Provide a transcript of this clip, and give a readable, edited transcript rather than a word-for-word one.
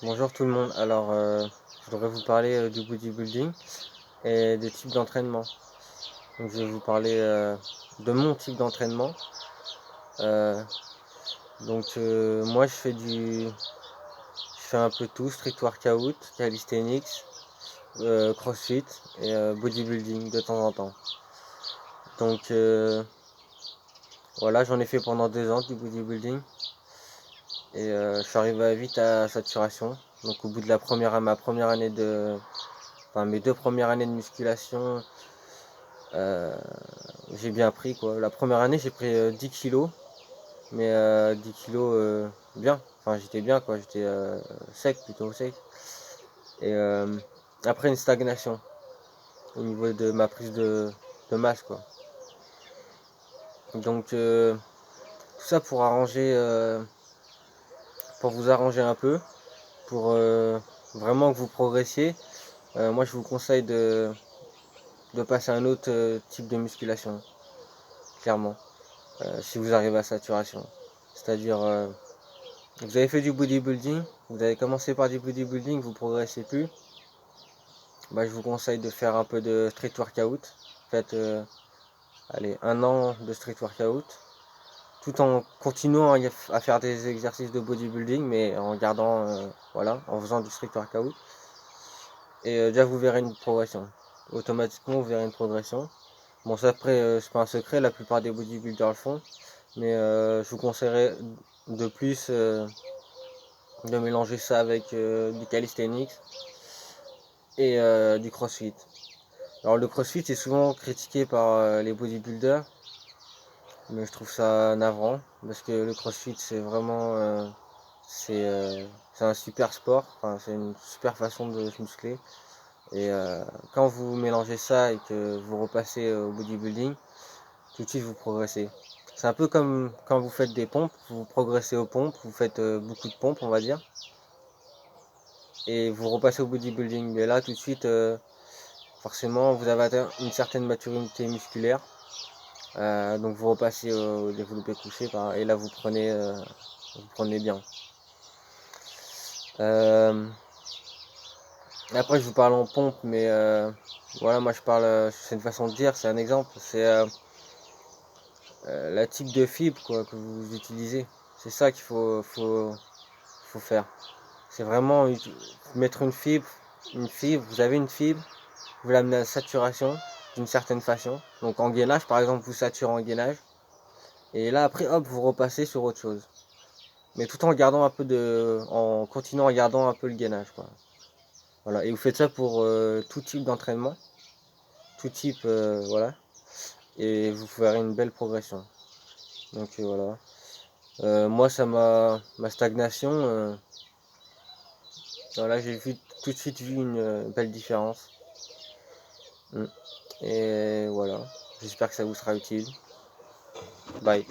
Bonjour tout le monde. Alors, je voudrais vous parler du bodybuilding et des types d'entraînement. Donc, je vais vous parler de mon type d'entraînement. Euh, Moi, je fais un peu tout, street workout, calisthenics, crossfit et bodybuilding de temps en temps. Donc, voilà, j'en ai fait pendant 2 ans du bodybuilding et je suis arrivé vite à saturation. Donc, au bout de ma première année enfin mes 2 premières années de musculation, j'ai bien pris quoi. La première année j'ai pris 10 kilos, mais 10 kilos bien. Enfin j'étais bien quoi, j'étais sec, plutôt sec. Et après une stagnation au niveau de ma prise de masse quoi. Donc tout ça pour vous arranger un peu, pour vraiment que vous progressiez. Moi je vous conseille de passer à un autre type de musculation, clairement. Si vous arrivez à saturation. C'est-à-dire, vous avez fait du bodybuilding, vous avez commencé par du bodybuilding, vous progressez plus. Bah, je vous conseille de faire un peu de street workout. Faites allez, 1 an de street workout, tout en continuant à faire des exercices de bodybuilding, mais en gardant, voilà, en faisant du street workout. Et déjà, vous verrez une progression. Automatiquement, vous verrez une progression. Bon, ça après, c'est pas un secret, la plupart des bodybuilders le font. Mais je vous conseillerais de plus de mélanger ça avec du calisthenics et du crossfit. Alors le crossfit est souvent critiqué par les bodybuilders, mais je trouve ça navrant parce que le crossfit c'est vraiment c'est un super sport, enfin, c'est une super façon de se muscler. Et quand vous mélangez ça et que vous repassez au bodybuilding, tout de suite vous progressez. C'est un peu comme quand vous faites des pompes, vous progressez aux pompes, vous faites beaucoup de pompes on va dire, et vous repassez au bodybuilding. Mais là tout de suite, forcément vous avez atteint une certaine maturité musculaire, donc vous repassez au développé couché et là vous prenez bien. Euh, Après je vous parle en pompe, mais voilà, moi je parle, c'est une façon de dire, c'est un exemple, c'est la type de fibre quoi, que vous utilisez. C'est ça faut faire. C'est vraiment mettre une fibre, vous avez une fibre, vous l'amenez à saturation d'une certaine façon. Donc en gainage, par exemple, vous saturez en gainage. Et là, après, hop, vous repassez sur autre chose. Mais tout en gardant en continuant en gardant un peu le gainage, quoi. Voilà. Et vous faites ça pour tout type d'entraînement, tout type, voilà. Et vous ferez une belle progression. Donc voilà. Moi, ma stagnation, voilà, tout de suite vu une belle différence. Mm. Et voilà, j'espère que ça vous sera utile. Bye.